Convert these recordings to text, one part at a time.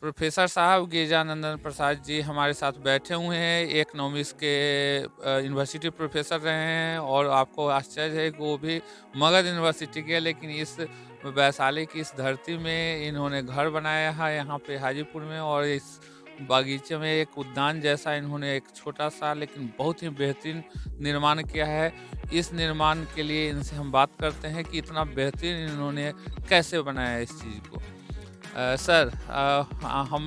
Professor साहब गिरिजानंदन प्रसाद जी हमारे साथ बैठे हुए हैं। इकोनॉमिक्स के यूनिवर्सिटी प्रोफेसर रहे हैं और आपको आश्चर्य है कि वो भी मगध यूनिवर्सिटी के, लेकिन इस वैशाली की इस धरती में इन्होंने घर बनाया है यहाँ पे हाजीपुर में। और इस बागीचे में एक उद्यान जैसा इन्होंने एक छोटा सा लेकिन बहुत ही बेहतरीन निर्माण किया है। इस निर्माण के लिए इनसे हम बात करते हैं कि इतना बेहतरीन इन्होंने कैसे बनाया इस चीज़ को। सर, हम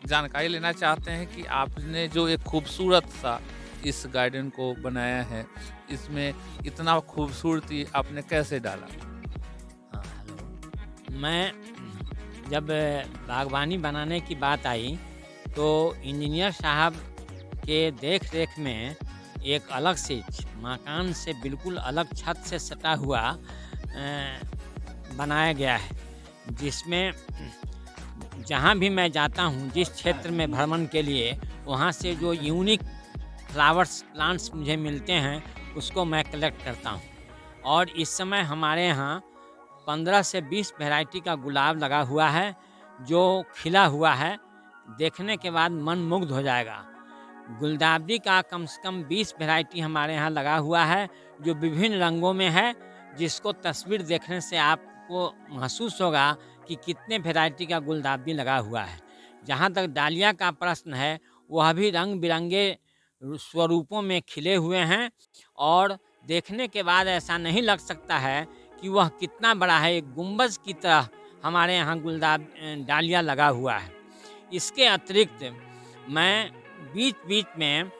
जानकारी लेना चाहते हैं कि आपने जो एक खूबसूरत सा इस गार्डन को बनाया है, इसमें इतना खूबसूरती आपने कैसे डाला? हाँ, हेलो। मैं जब बागवानी बनाने की बात आई तो इंजीनियर साहब के देख रेख में एक अलग से मकान से बिल्कुल अलग छत से सटा हुआ बनाया गया है, जिसमें जहाँ भी मैं जाता हूँ, जिस क्षेत्र में भ्रमण के लिए, वहाँ से जो यूनिक फ्लावर्स प्लांट्स मुझे मिलते हैं उसको मैं कलेक्ट करता हूँ। और इस समय हमारे यहाँ 15 से 20 वैरायटी का गुलाब लगा हुआ है, जो खिला हुआ है। देखने के बाद मन मुग्ध हो जाएगा। गुलदावरी का कम से कम 20 वैरायटी हमारे यहाँ लगा हुआ है, जो विभिन्न रंगों में है, जिसको तस्वीर देखने से आपको महसूस होगा कि कितने वैरायटी का गुलदावरी लगा हुआ है। जहाँ तक डालिया का प्रश्न है, वह भी रंग बिरंगे स्वरूपों में खिले हुए हैं और देखने के बाद ऐसा नहीं लग सकता है कि वह कितना बड़ा है। एक गुंबज की तरह हमारे यहाँ डालिया लगा हुआ है। इसके अतिरिक्त मैं बीच बीच में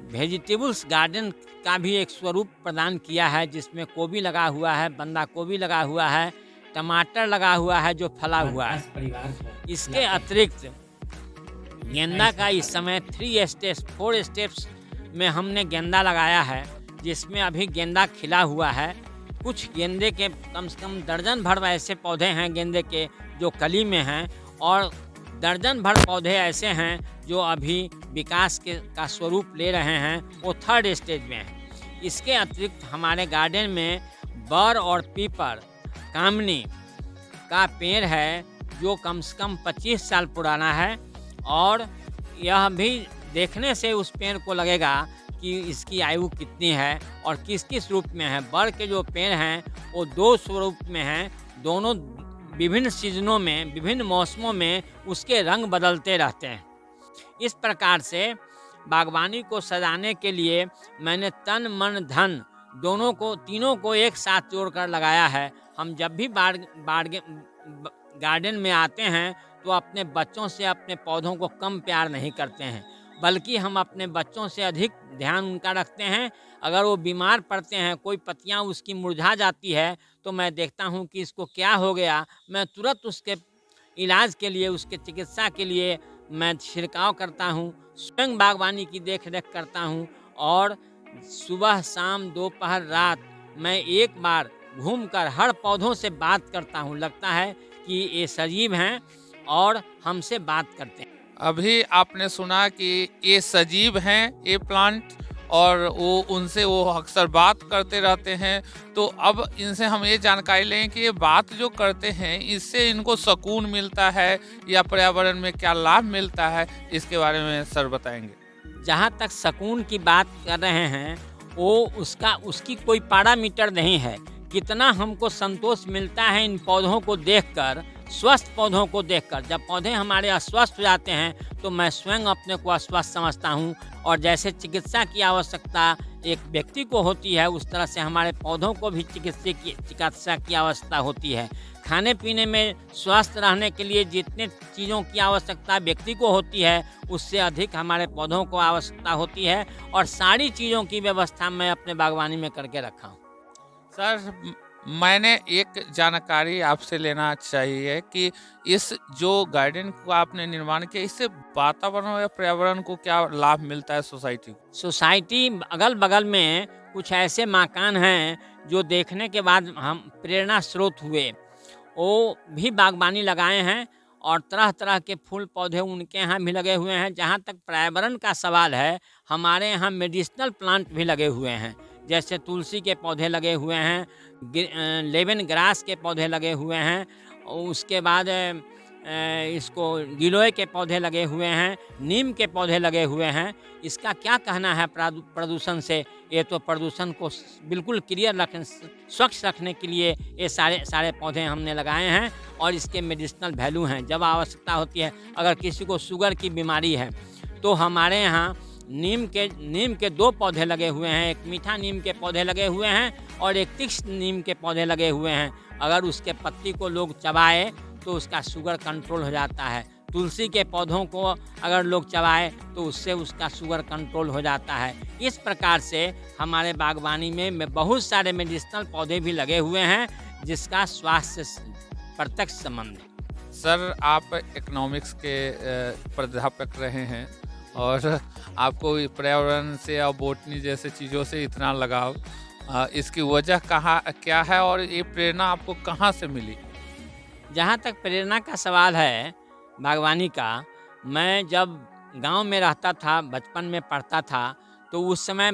वेजिटेबल्स गार्डन का भी एक स्वरूप प्रदान किया है, जिसमें गोभी लगा हुआ है, बंदा गोभी लगा हुआ है, टमाटर लगा हुआ है जो फला हुआ है। इसके अतिरिक्त गेंदा का इस समय 4 स्टेप्स में हमने गेंदा लगाया है, जिसमें अभी गेंदा खिला हुआ है। कुछ गेंदे के कम से कम दर्जन भर ऐसे पौधे हैं गेंदे के जो कली में हैं, और दर्जन भर पौधे ऐसे हैं जो अभी विकास का स्वरूप ले रहे हैं, वो 3rd स्टेज में हैं। इसके अतिरिक्त हमारे गार्डन में बर और पीपल कामनी का पेड़ है, जो कम से कम 25 साल पुराना है, और यह भी देखने से उस पेड़ को लगेगा कि इसकी आयु कितनी है और किस किस रूप में है। बर के जो पेड़ हैं वो 2 स्वरूप में हैं, दोनों विभिन्न सीजनों में, विभिन्न मौसमों में उसके रंग बदलते रहते हैं। इस प्रकार से बागवानी को सजाने के लिए मैंने तन मन धन तीनों को एक साथ जोड़कर लगाया है। हम जब भी गार्डन में आते हैं तो अपने बच्चों से अपने पौधों को कम प्यार नहीं करते हैं, बल्कि हम अपने बच्चों से अधिक ध्यान उनका रखते हैं। अगर वो बीमार पड़ते हैं, कोई पत्तियां उसकी मुरझा जाती है, तो मैं देखता हूं कि इसको क्या हो गया। मैं तुरंत उसके इलाज के लिए, उसके चिकित्सा के लिए मैं छिड़काव करता हूं, स्वयं बागवानी की देख रेख करता हूं। और सुबह शाम दोपहर रात मैं एक बार घूमकर हर पौधों से बात करता हूं। लगता है कि ये सजीव हैं और हमसे बात करते हैं। अभी आपने सुना कि ये सजीव हैं, ये प्लांट, और वो अक्सर बात करते रहते हैं। तो अब इनसे हम ये जानकारी लें कि ये बात जो करते हैं, इससे इनको सुकून मिलता है या पर्यावरण में क्या लाभ मिलता है, इसके बारे में सर बताएंगे? जहाँ तक सुकून की बात कर रहे हैं, वो उसकी कोई पैरामीटर नहीं है। कितना हमको संतोष मिलता है इन पौधों को देखकर, स्वस्थ पौधों को देखकर। जब पौधे हमारे अस्वस्थ हो जाते हैं तो मैं स्वयं अपने को अस्वस्थ समझता हूँ। और जैसे चिकित्सा की आवश्यकता एक व्यक्ति को होती है, उस तरह से हमारे पौधों को भी चिकित्सा की आवश्यकता होती है। खाने पीने में स्वस्थ रहने के लिए जितने चीज़ों की आवश्यकता व्यक्ति को होती है, उससे अधिक हमारे पौधों को आवश्यकता होती है। और सारी चीज़ों की व्यवस्था मैं अपने बागवानी में करके रखा हूँ। सर, मैंने एक जानकारी आपसे लेना चाहिए कि इस जो गार्डन को आपने निर्माण किया, इससे वातावरण या पर्यावरण को क्या लाभ मिलता है सोसाइटी को? सोसाइटी अगल बगल में कुछ ऐसे मकान हैं जो देखने के बाद हम प्रेरणा स्रोत हुए। वो भी बागवानी लगाए हैं और तरह तरह के फूल पौधे उनके यहाँ भी लगे हुए हैं। जहाँ तक पर्यावरण का सवाल है, हमारे यहाँ मेडिसिनल प्लांट भी लगे हुए हैं। जैसे तुलसी के पौधे लगे हुए हैं, लेमन ग्रास के पौधे लगे हुए हैं। उसके बाद इसको गिलोय के पौधे लगे हुए हैं, नीम के पौधे लगे हुए हैं। इसका क्या कहना है प्रदूषण से? ये तो प्रदूषण को बिल्कुल क्लियर रखने, स्वच्छ रखने के लिए ये सारे सारे पौधे हमने लगाए हैं और इसके मेडिसिनल वैल्यू हैं। जब आवश्यकता होती है, अगर किसी को शुगर की बीमारी है तो हमारे यहाँ नीम के 2 पौधे लगे हुए हैं। एक मीठा नीम के पौधे लगे हुए हैं और एक तीक्ष्ण नीम के पौधे लगे हुए हैं। अगर उसके पत्ती को लोग चबाए तो उसका शुगर कंट्रोल हो जाता है। तुलसी के पौधों को अगर लोग चबाए तो उससे उसका शुगर कंट्रोल हो जाता है। इस प्रकार से हमारे बागवानी में बहुत सारे मेडिसिनल पौधे भी लगे हुए हैं जिसका स्वास्थ्य से प्रत्यक्ष संबंध है। सर, आप इकोनॉमिक्स के प्राध्यापक रहे हैं और आपको पर्यावरण से और बॉटनी जैसे चीज़ों से इतना लगाव, इसकी वजह क्या है और ये प्रेरणा आपको कहाँ से मिली? जहाँ तक प्रेरणा का सवाल है बागवानी का, मैं जब गांव में रहता था, बचपन में पढ़ता था, तो उस समय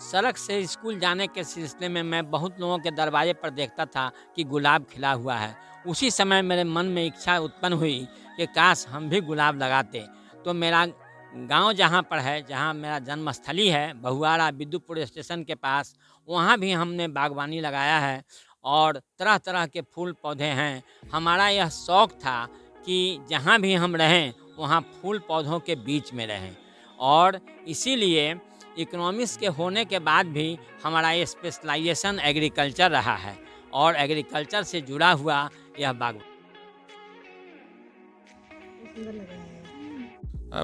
सड़क से स्कूल जाने के सिलसिले में मैं बहुत लोगों के दरवाजे पर देखता था कि गुलाब खिला हुआ है। उसी समय मेरे मन में इच्छा उत्पन्न हुई कि काश हम भी गुलाब लगाते। तो मेरा गांव जहाँ पर है, जहाँ मेरा जन्मस्थली है, बहुआरा विद्युतपुर स्टेशन के पास, वहाँ भी हमने बागवानी लगाया है और तरह तरह के फूल पौधे हैं। हमारा यह शौक़ था कि जहाँ भी हम रहें वहाँ फूल पौधों के बीच में रहें, और इसीलिए इकोनॉमिक्स के होने के बाद भी हमारा ये स्पेशलाइजेशन एग्रीकल्चर रहा है और एग्रीकल्चर से जुड़ा हुआ यह बाग।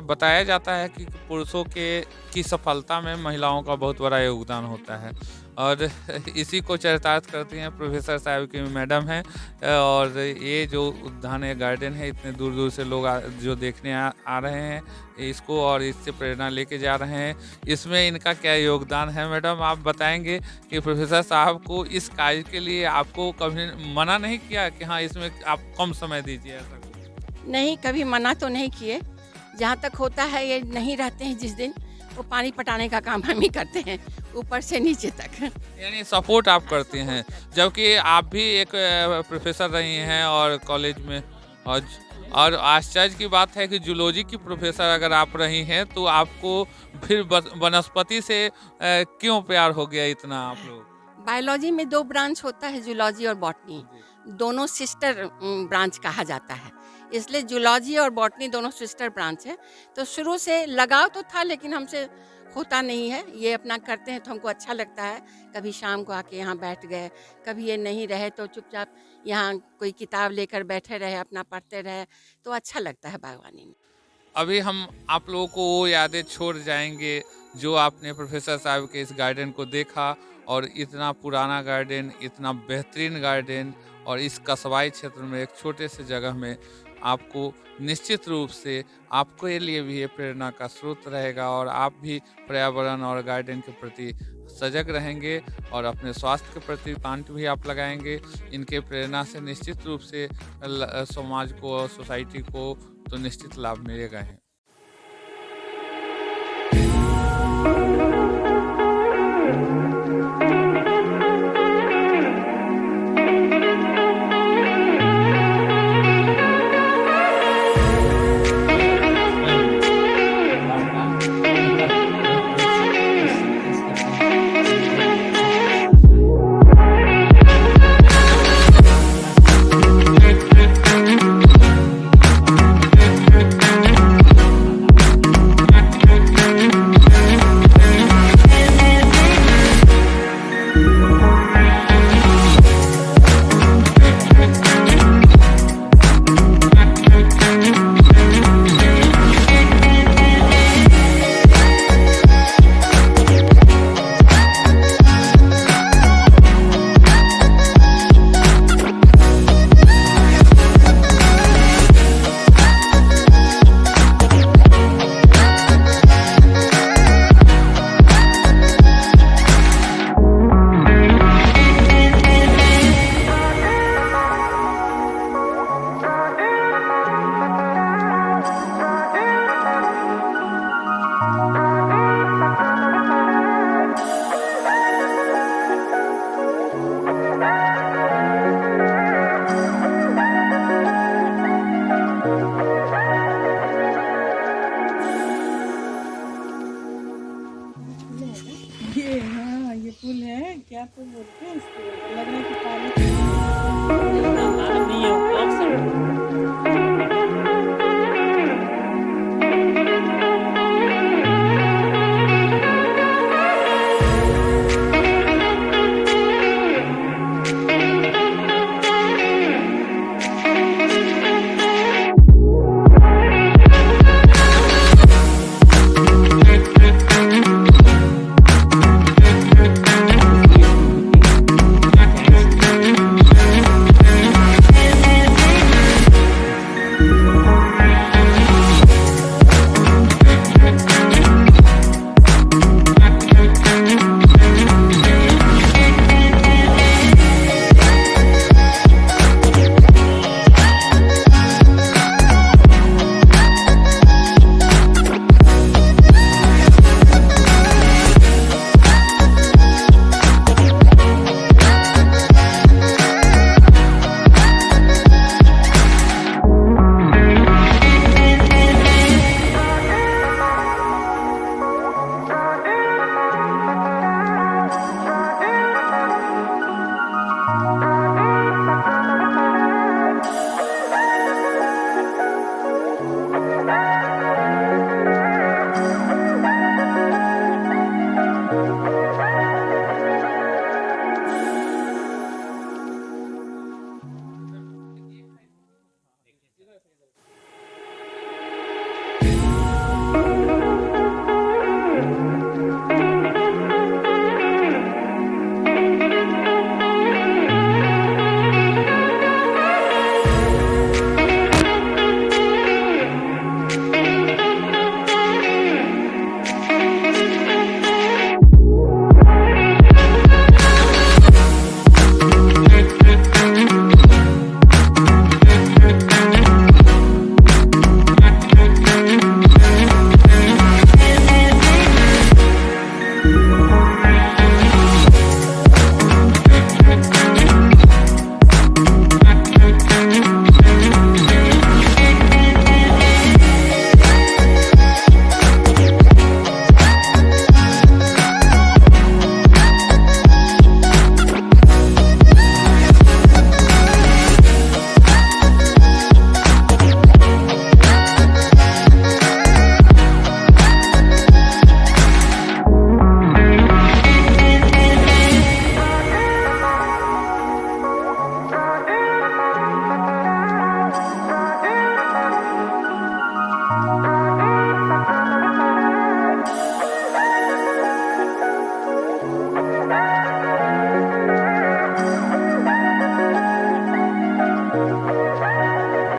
बताया जाता है कि पुरुषों की सफलता में महिलाओं का बहुत बड़ा योगदान होता है और इसी को चरितार्थ करती हैं प्रोफेसर साहब की मैडम हैं। और ये जो उद्यान है, गार्डन है, इतने दूर दूर से लोग जो देखने आ रहे हैं इसको और इससे प्रेरणा लेके जा रहे हैं। इसमें इनका क्या योगदान है मैडम, आप बताएंगे कि प्रोफेसर साहब को इस कार्य के लिए आपको कभी मना नहीं किया कि हाँ इसमें आप कम समय दीजिए? ऐसा नहीं, कभी मना तो नहीं किए। जहाँ तक होता है, ये नहीं रहते हैं जिस दिन, वो पानी पटाने का काम हम ही करते हैं, ऊपर से नीचे तक। यानी सपोर्ट आप करते हैं, जबकि आप भी एक प्रोफेसर रही हैं और कॉलेज में, और आश्चर्य की बात है कि जूलॉजी की प्रोफेसर अगर आप रही हैं तो आपको फिर वनस्पति से क्यों प्यार हो गया इतना आप लोग? बायोलॉजी में 2 ब्रांच होता है, जूलॉजी और बॉटनी। दोनों सिस्टर ब्रांच कहा जाता है, इसलिए जूलॉजी और बॉटनी दोनों सिस्टर ब्रांच है। तो शुरू से लगाव तो था, लेकिन हमसे होता नहीं है। ये अपना करते हैं तो हमको अच्छा लगता है। कभी शाम को आके यहाँ बैठ गए, कभी ये नहीं रहे तो चुपचाप यहाँ कोई किताब लेकर बैठे रहे, अपना पढ़ते रहे, तो अच्छा लगता है बागवानी में। अभी हम आप लोगों को वो यादें छोड़ जाएंगे जो आपने प्रोफेसर साहब के इस गार्डन को देखा, और इतना पुराना गार्डन, इतना बेहतरीन गार्डन, और इस कस्बाई क्षेत्र में एक छोटे से जगह में आपको निश्चित रूप से आपके लिए भी ये प्रेरणा का स्रोत रहेगा और आप भी पर्यावरण और गार्डन के प्रति सजग रहेंगे और अपने स्वास्थ्य के प्रति प्लांट भी आप लगाएंगे। इनके प्रेरणा से निश्चित रूप से समाज को और सोसाइटी को तो निश्चित लाभ मिलेगा ही।